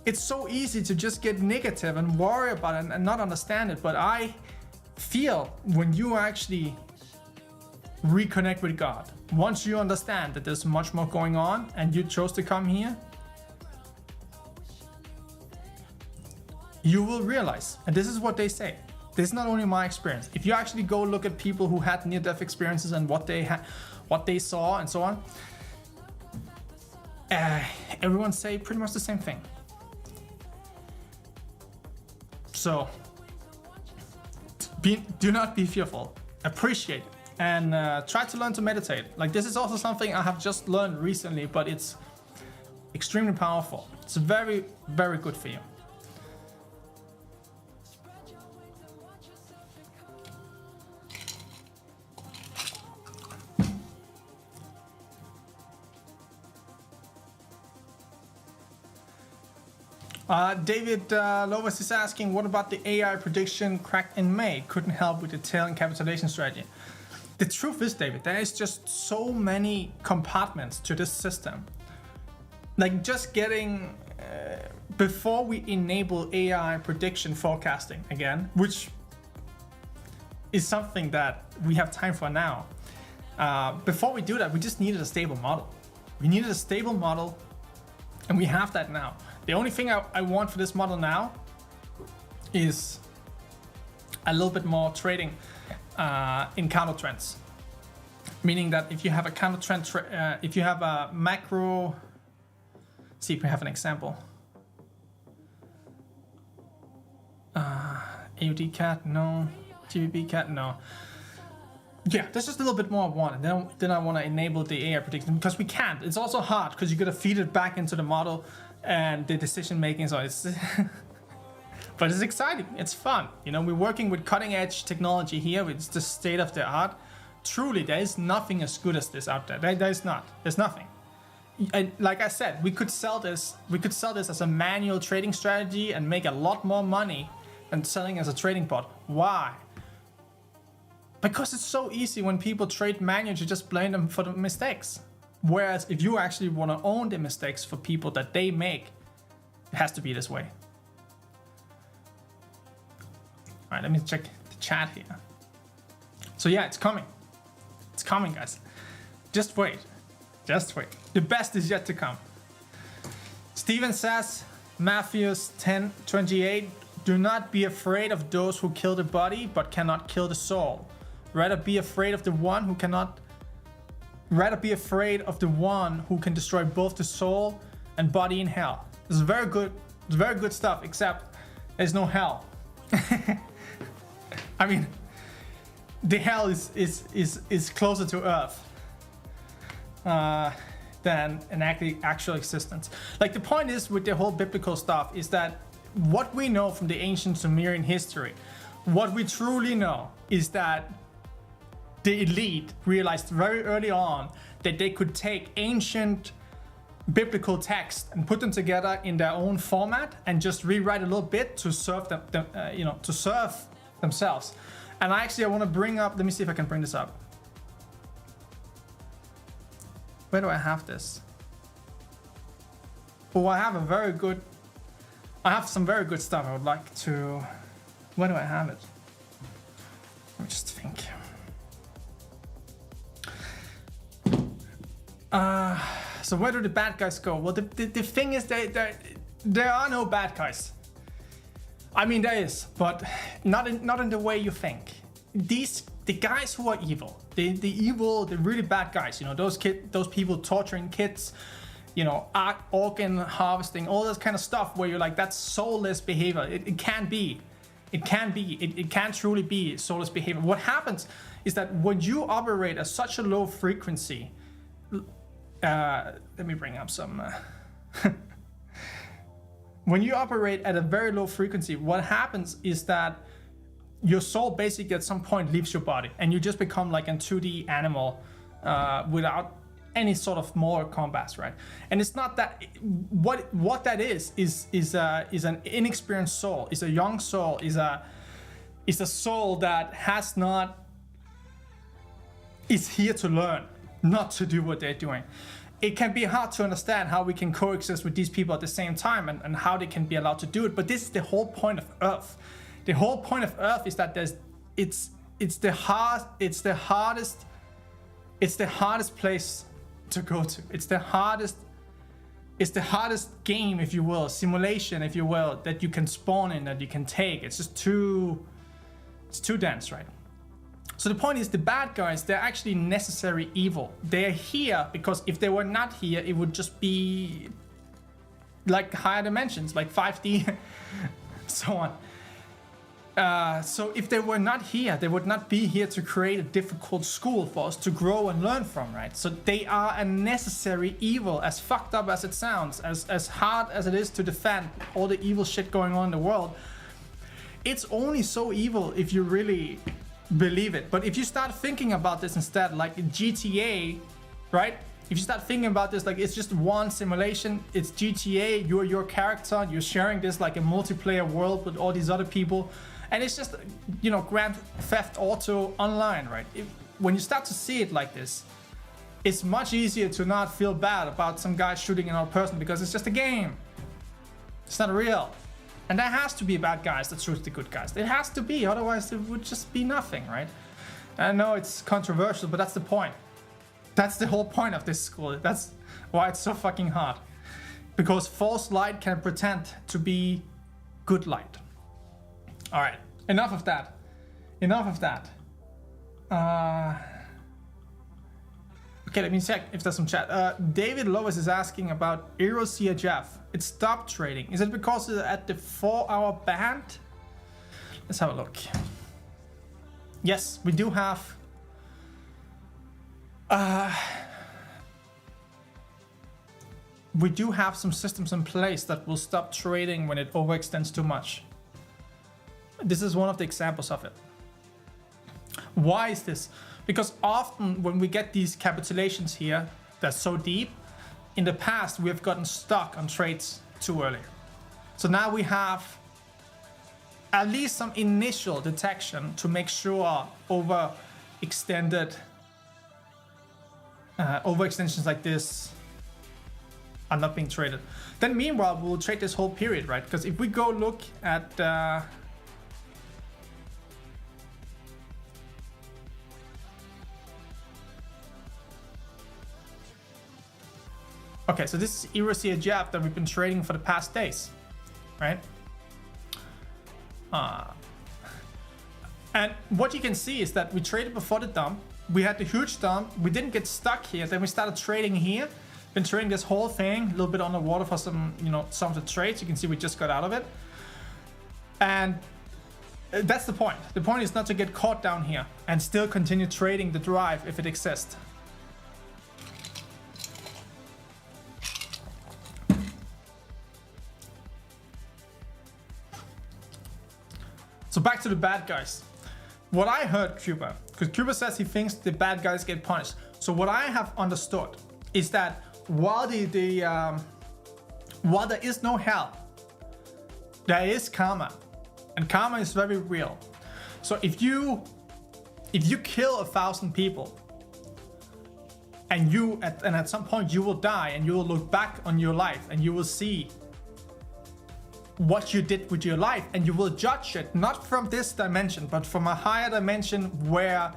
it's so easy to just get negative and worry about it and not understand it. But I feel when you actually reconnect with God, once you understand that there's much more going on and you chose to come here, you will realize, and this is what they say, this is not only my experience. If you actually go look at people who had near-death experiences and what they saw and so on, everyone say pretty much the same thing. So do not be fearful, appreciate it, and try to learn to meditate. Like, this is also something I have just learned recently, but it's extremely powerful. It's very, very good for you. David Lovas is asking, what about the AI prediction cracked in May? Couldn't help with the tail and capitalization strategy. The truth is, David, there is just so many compartments to this system. Like, just getting, before we enable AI prediction forecasting again, which is something that we have time for now. Before we do that, we just needed a stable model. We needed a stable model, and we have that now. The only thing I want for this model now is a little bit more trading in counter trends. Meaning that if you have a counter trend, if you have a macro, see if we have an example. AUD cat, no. GBP cat, no. Yeah, there's just a little bit more I want. And then I want to enable the AI prediction because we can't. It's also hard because you got to feed it back into the model and the decision making. So it's, but it's exciting. It's fun. We're working with cutting edge technology here. It's the state of the art. Truly, there is nothing as good as this out there. There's not. There's nothing. And like I said, we could sell this. We could sell this as a manual trading strategy and make a lot more money than selling as a trading bot. Why? Because it's so easy when people trade manual to just blame them for the mistakes. Whereas if you actually want to own the mistakes for people that they make, it has to be this way. All right, let me check the chat here. So yeah, it's coming. It's coming, guys. Just wait. Just wait. The best is yet to come. Steven says, Matthews 10:28, do not be afraid of those who kill the body but cannot kill the soul. Rather be afraid of the one who cannot. Rather be afraid of the one who can destroy both the soul and body in hell. This is very good. It's very good stuff. Except there's no hell. I mean, the hell is closer to Earth than an actual existence. Like, the point is with the whole biblical stuff is that what we know from the ancient Sumerian history, what we truly know is that the elite realized very early on that they could take ancient biblical text and put them together in their own format and just rewrite a little bit to serve them, to serve themselves. And I want to bring up, let me see if I can bring this up. Where do I have this? Oh, I have some very good stuff I would like to, where do I have it? Let me just think. So where do the bad guys go? Well, the thing is there are no bad guys. I mean, there is, but not in the way you think. These the guys who are evil, the evil, the really bad guys, you know, those people torturing kids, you know, organ harvesting, all this kind of stuff where you're like, that's soulless behavior. It can't be. It can't truly be soulless behavior. What happens is that when you operate at such a low frequency, let me bring up some. When you operate at a very low frequency, what happens is that your soul basically at some point leaves your body, and you just become like a 2D animal without any sort of moral compass, right? And it's not that. What that is an inexperienced soul, is a young soul, is a soul that is here to learn, not to do what they're doing. It can be hard to understand how we can coexist with these people at the same time, and how they can be allowed to do it. But this is the whole point of Earth. The whole point of Earth is that it's the hardest place to go to. It's the hardest game, if you will, simulation, if you will, that you can spawn in, that you can take. It's just too dense, right? So the point is, the bad guys, they're actually necessary evil. They're here because if they were not here, it would just be like higher dimensions, like 5D, so on. So if they were not here, they would not be here to create a difficult school for us to grow and learn from, right? So they are a necessary evil, as fucked up as it sounds, as hard as it is to defend all the evil shit going on in the world. It's only so evil if you really believe it. But if you start thinking about this instead, like GTA, right? If you start thinking about this like it's just one simulation, it's GTA, you're your character, you're sharing this like a multiplayer world with all these other people, and it's just, you know, Grand Theft Auto online, right? When you start to see it like this, it's much easier to not feel bad about some guy shooting another person, because it's just a game. It's not real. And there has to be bad guys that shoot the good guys. It has to be, otherwise it would just be nothing, right? I know it's controversial, but that's the point. That's the whole point of this school. That's why it's so fucking hard. Because false light can pretend to be good light. All right, enough of that. Enough of that. Okay, let me check if there's some chat. David Lois is asking about Erosia Jeff. It stopped trading. Is it because it's at the 4-hour band? Let's have a look. Yes, we do have. We do have some systems in place that will stop trading when it overextends too much. This is one of the examples of it. Why is this? Because often when we get these capitulations here that's so deep, in the past we have gotten stuck on trades too early. So now we have at least some initial detection to make sure overextensions like this are not being traded. Then meanwhile we'll trade this whole period, right? Because if we go look at okay, so this is Erosia Jab that we've been trading for the past days, right? And what you can see is that we traded before the dump. We had the huge dump. We didn't get stuck here. Then we started trading here. Been trading this whole thing, a little bit underwater for some, you know, some of the trades. You can see we just got out of it. And that's the point. The point is not to get caught down here and still continue trading the drive if it exists. So back to the bad guys. What I heard Cuba, because Cuba says he thinks the bad guys get punished. So what I have understood is that while while there is no hell, there is karma, and karma is very real. So if you kill 1,000 people, and at some point you will die, and you will look back on your life, and you will see what you did with your life, and you will judge it not from this dimension but from a higher dimension where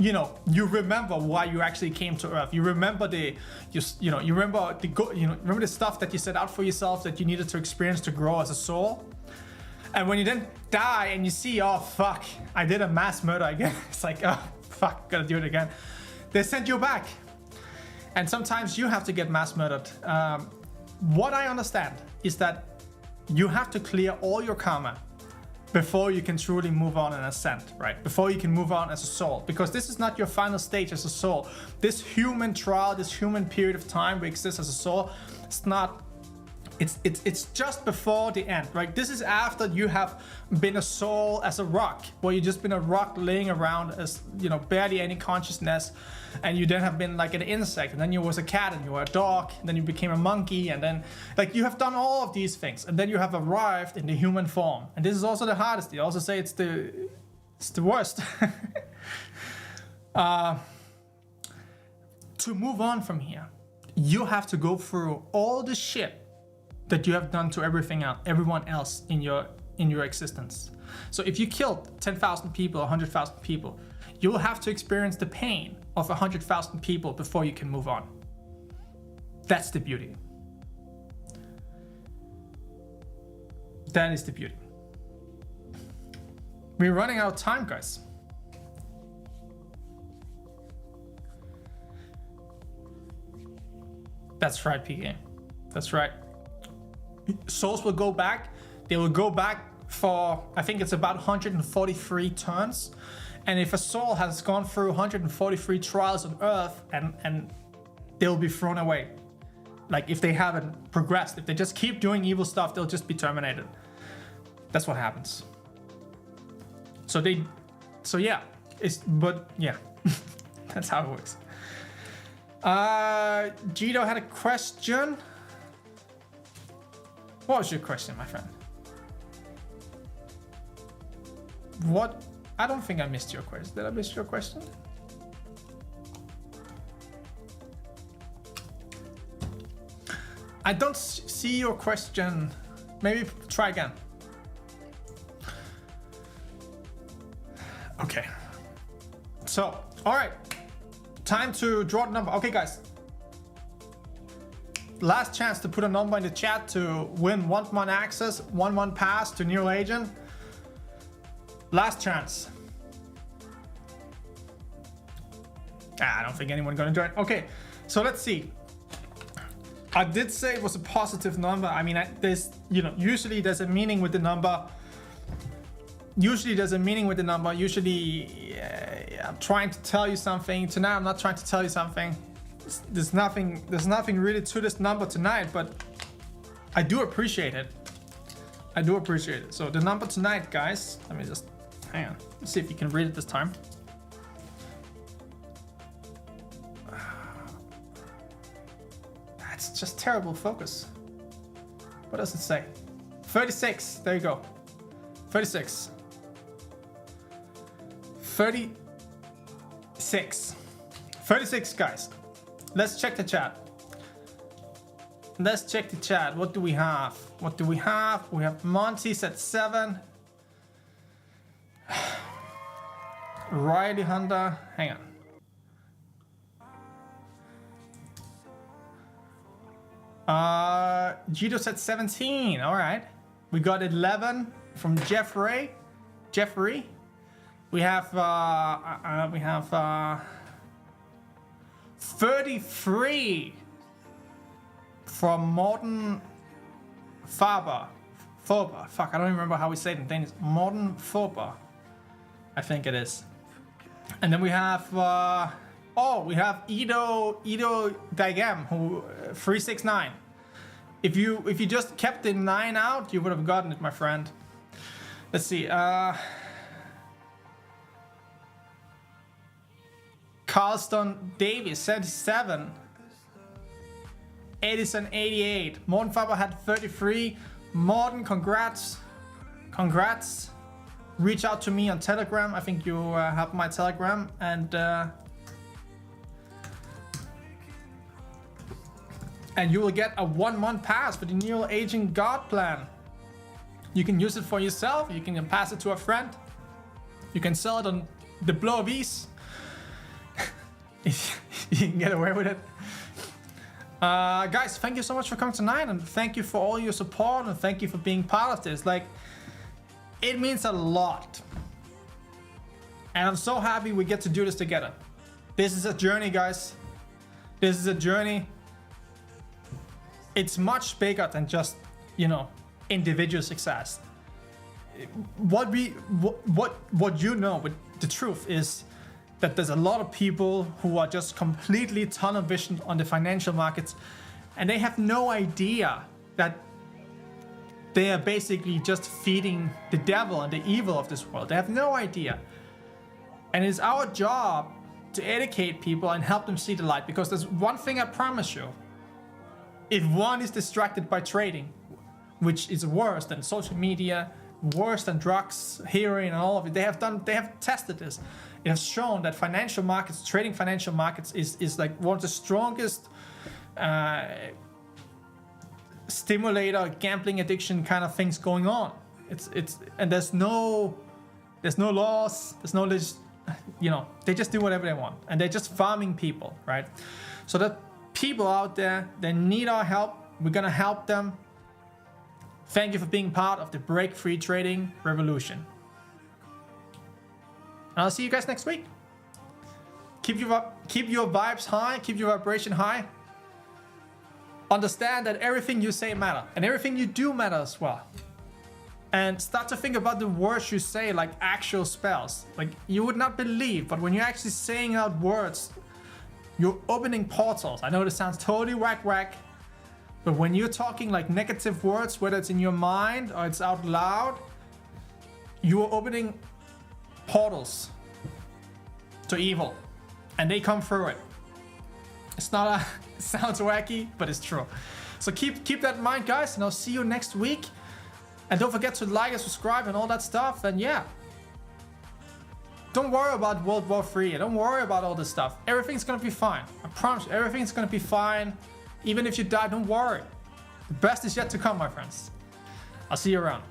you remember why you actually came to Earth. You remember remember the stuff that you set out for yourself that you needed to experience to grow as a soul. And when you then die and you see, oh fuck, I did a mass murder again. It's like, oh fuck, gotta do it again. They send you back. And sometimes you have to get mass murdered. What I understand is that you have to clear all your karma before you can truly move on and ascend, right? Before you can move on as a soul, because this is not your final stage as a soul. This human trial, this human period of time we exist as a soul, it's not, it's just before the end, right? This is after you have been a soul as a rock, where you've just been a rock laying around as, you know, barely any consciousness, and you then have been like an insect, and then you was a cat, and you were a dog, and then you became a monkey, and then like you have done all of these things, and then you have arrived in the human form. And this is also the hardest. They also say it's the worst. To move on from here, you have to go through all the shit that you have done to everyone else in your existence. So if you killed 10,000 people, 100,000 people, you will have to experience the pain of 100,000 people before you can move on. That's the beauty. That is the beauty. We're running out of time, guys. That's right, PK. That's right. Souls will go back. They will go back for, I think it's about 143 turns. And if a soul has gone through 143 trials on Earth, and they'll be thrown away. Like if they haven't progressed, if they just keep doing evil stuff, they'll just be terminated. That's what happens. So yeah, that's how it works. Gito had a question. What was your question, my friend? What? I don't think I missed your question. Did I miss your question? I don't see your question. Maybe try again. Okay. So, all right. Time to draw the number. Okay, guys. Last chance to put a number in the chat to win 1 month access, 1 month pass to Neural Agent. Last chance. I don't think anyone's gonna join. Okay, so let's see. I did say it was a positive number. I mean, there's, you know, usually there's a meaning with the number. Usually there's a meaning with the number. Usually I'm trying to tell you something. Tonight I'm not trying to tell you something. There's nothing really to this number tonight, but I do appreciate it. I do appreciate it. So the number tonight, guys, let me just hang on. Let's see if you can read it this time. That's just terrible focus. What does it say? 36. There you go. 36. 36. 36, guys. Let's check the chat. Let's check the chat. What do we have? What do we have? We have Monty's at 7. Riley Hunter. Hang on. Gito's at 17. All right. We got 11 from Jeffrey. We have 33 from Morten Faber. Fuck, I don't remember how we say it in Danish. Morten Faber, I think it is. And then we have we have Ido Digam, who 369. If you just kept the 9 out, you would have gotten it, my friend. Let's see. Carlston Davis, 77. Edison, 88. Morten Faber had 33. Morten, congrats. Reach out to me on Telegram. I think you have my Telegram. And you will get a 1 month pass for the Neural Agent God plan. You can use it for yourself. You can pass it to a friend. You can sell it on the Blow of Ease. If you can get away with it. Guys, thank you so much for coming tonight, and thank you for all your support, and thank you for being part of this. Like, It means a lot. And I'm so happy we get to do this together. This is a journey, guys. This is a journey. It's much bigger than just, you know, individual success. What you know, but the truth is that there's a lot of people who are just completely tunnel visioned on the financial markets, and they have no idea that they are basically just feeding the devil and the evil of this world. They have no idea. And it's our job to educate people and help them see the light, because there's one thing I promise you. If one is distracted by trading, which is worse than social media, worse than drugs, heroin, and all of it, they have tested this. It has shown that financial markets, trading financial markets is like one of the strongest stimulator, gambling addiction kind of things going on. And there's no laws, there's no you know, they just do whatever they want, and they're just farming people, right? So the people out there, they need our help. We're gonna help them. Thank you for being part of the Breakfree Trading revolution. And I'll see you guys next week. Keep your vibes high, keep your vibration high. Understand that everything you say matters, and everything you do matters as well. And start to think about the words you say, like actual spells. Like, you would not believe, but when you're actually saying out words, you're opening portals. I know this sounds totally whack, but when you're talking like negative words, whether it's in your mind or it's out loud, you are opening portals to evil, and they come through it. It's not it sounds wacky, but it's true. So keep that in mind, guys, and I'll see you next week. And don't forget to like and subscribe and all that stuff. And yeah, don't worry about World War III. Don't worry about all this stuff. Everything's gonna be fine. I promise you, everything's gonna be fine. Even if you die, don't worry. The best is yet to come, my friends. I'll see you around.